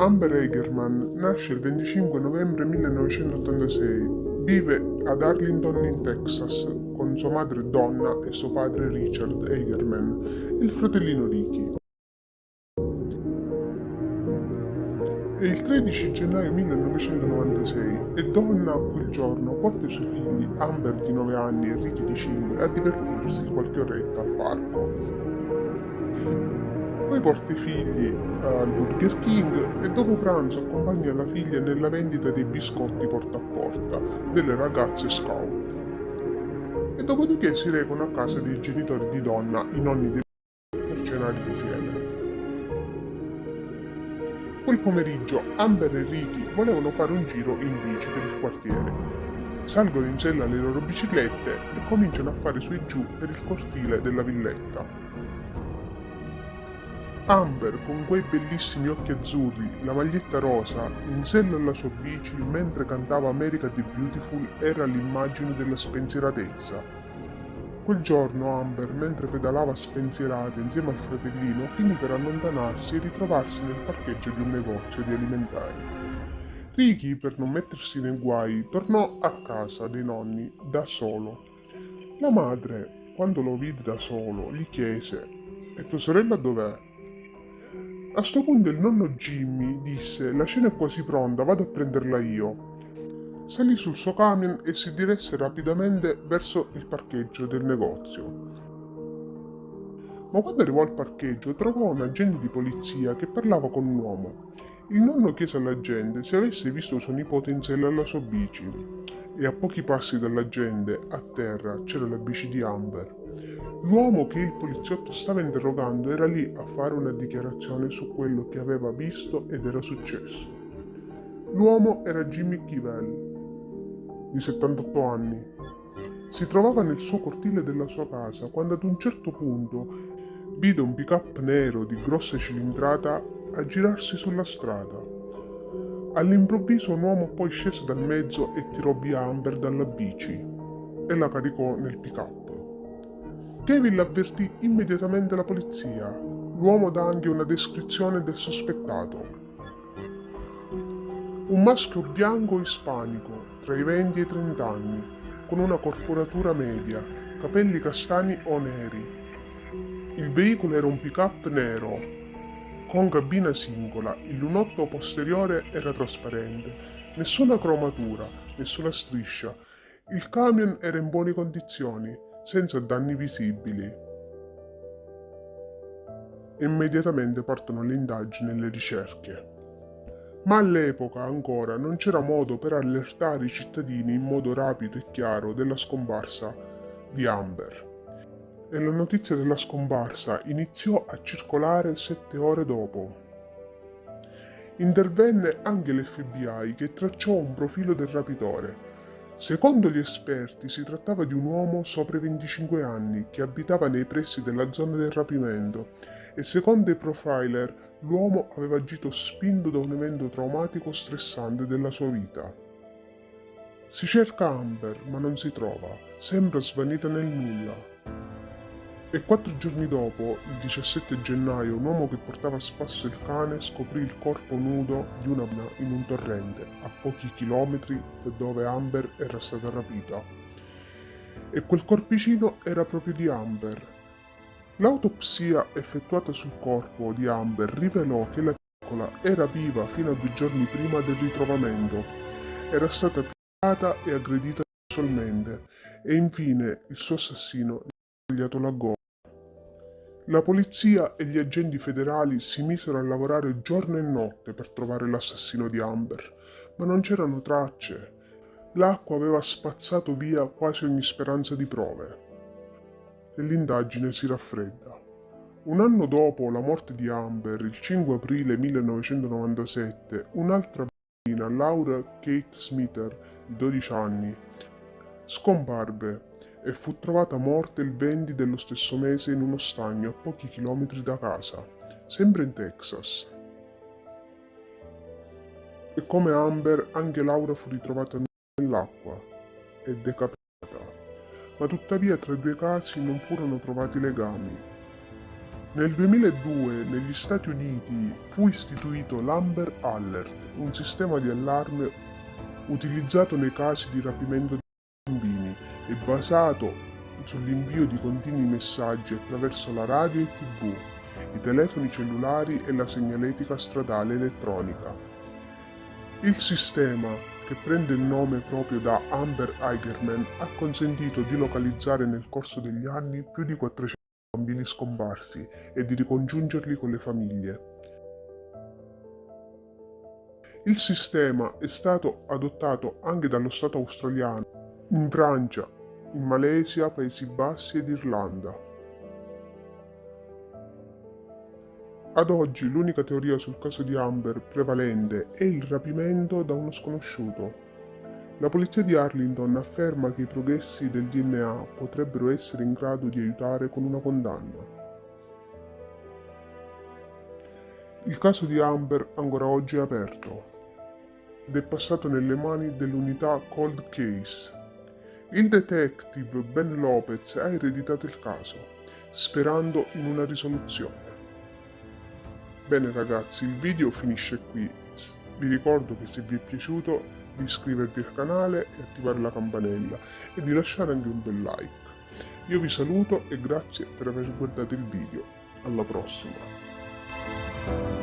Amber Hagerman nasce il 25 novembre 1986, vive ad Arlington in Texas con sua madre Donna e suo padre Richard Hagerman e il fratellino Ricky. È il 13 gennaio 1996 e Donna quel giorno porta i suoi figli Amber di 9 anni e Ricky di 5 a divertirsi qualche oretta al parco. Poi porta i figli al Burger King e dopo pranzo accompagna la figlia nella vendita dei biscotti porta a porta delle ragazze scout. E dopodiché si recano a casa dei genitori di Donna, i nonni dei per cenare insieme. Quel pomeriggio Amber e Ricky volevano fare un giro in bici per il quartiere. Salgono in sella alle loro biciclette e cominciano a fare su e giù per il cortile della villetta. Amber, con quei bellissimi occhi azzurri, la maglietta rosa, in sella alla sua bici mentre cantava America the Beautiful, era l'immagine della spensieratezza. Quel giorno Amber, mentre pedalava spensierata insieme al fratellino, finì per allontanarsi e ritrovarsi nel parcheggio di un negozio di alimentari. Ricky, per non mettersi nei guai, tornò a casa dei nonni da solo. La madre, quando lo vide da solo, gli chiese: «E tua sorella dov'è?» A sto punto il nonno Jimmy disse: «La cena è quasi pronta, vado a prenderla io». Salì sul suo camion e si diresse rapidamente verso il parcheggio del negozio. Ma quando arrivò al parcheggio trovò un agente di polizia che parlava con un uomo. Il nonno chiese all'agente se avesse visto suo nipote in sella alla sua bici e a pochi passi dall'agente, a terra, c'era la bici di Amber. L'uomo che il poliziotto stava interrogando era lì a fare una dichiarazione su quello che aveva visto ed era successo. L'uomo era Jimmy Kivell, di 78 anni. Si trovava nel suo cortile della sua casa quando ad un certo punto vide un pick-up nero di grossa cilindrata aggirarsi sulla strada. All'improvviso un uomo poi scese dal mezzo e tirò via Amber dalla bici e la caricò nel pick-up. Kevin avvertì immediatamente la polizia. L'uomo dà anche una descrizione del sospettato. Un maschio bianco ispanico, tra i 20 e i 30 anni, con una corporatura media, capelli castani o neri. Il veicolo era un pick-up nero, con cabina singola, il lunotto posteriore era trasparente, nessuna cromatura, nessuna striscia. Il camion era in buone condizioni, senza danni visibili. Immediatamente partono le indagini e le ricerche. Ma all'epoca ancora non c'era modo per allertare i cittadini in modo rapido e chiaro della scomparsa di Amber. E la notizia della scomparsa iniziò a circolare 7 ore dopo. Intervenne anche l'FBI che tracciò un profilo del rapitore. Secondo gli esperti si trattava di un uomo sopra i 25 anni che abitava nei pressi della zona del rapimento e secondo i profiler l'uomo aveva agito spinto da un evento traumatico stressante della sua vita. Si cerca Amber ma non si trova, sembra svanita nel nulla. E 4 giorni dopo, il 17 gennaio, un uomo che portava a spasso il cane scoprì il corpo nudo di una donna in un torrente, a pochi chilometri da dove Amber era stata rapita. E quel corpicino era proprio di Amber. L'autopsia effettuata sul corpo di Amber rivelò che la piccola era viva fino a 2 giorni prima del ritrovamento. Era stata picchiata e aggredita sessualmente e infine il suo assassino gli ha tagliato la gola. La polizia e gli agenti federali si misero a lavorare giorno e notte per trovare l'assassino di Amber, ma non c'erano tracce. L'acqua aveva spazzato via quasi ogni speranza di prove. E l'indagine si raffredda. Un anno dopo la morte di Amber, il 5 aprile 1997, un'altra bambina, Laura Kate Smither, di 12 anni, scomparve e fu trovata morta il 20 dello stesso mese in uno stagno a pochi chilometri da casa, sempre in Texas. E come Amber, anche Laura fu ritrovata nell'acqua e decapitata, ma tuttavia tra i due casi non furono trovati legami. Nel 2002 negli Stati Uniti fu istituito l'Amber Alert, un sistema di allarme utilizzato nei casi di rapimento di bambini e basato sull'invio di continui messaggi attraverso la radio e TV, i telefoni cellulari e la segnaletica stradale elettronica. Il sistema, che prende il nome proprio da Amber Eigerman, ha consentito di localizzare nel corso degli anni più di 400 bambini scomparsi e di ricongiungerli con le famiglie. Il sistema è stato adottato anche dallo Stato australiano, in Francia, in Malesia, Paesi Bassi ed Irlanda. Ad oggi l'unica teoria sul caso di Amber prevalente è il rapimento da uno sconosciuto. La polizia di Arlington afferma che i progressi del DNA potrebbero essere in grado di aiutare con una condanna. Il caso di Amber ancora oggi è aperto ed è passato nelle mani dell'unità Cold Case. Il detective Ben Lopez ha ereditato il caso, sperando in una risoluzione. Bene ragazzi, il video finisce qui. Vi ricordo che se vi è piaciuto di iscrivervi al canale e attivare la campanella e di lasciare anche un bel like. Io vi saluto e grazie per aver guardato il video. Alla prossima!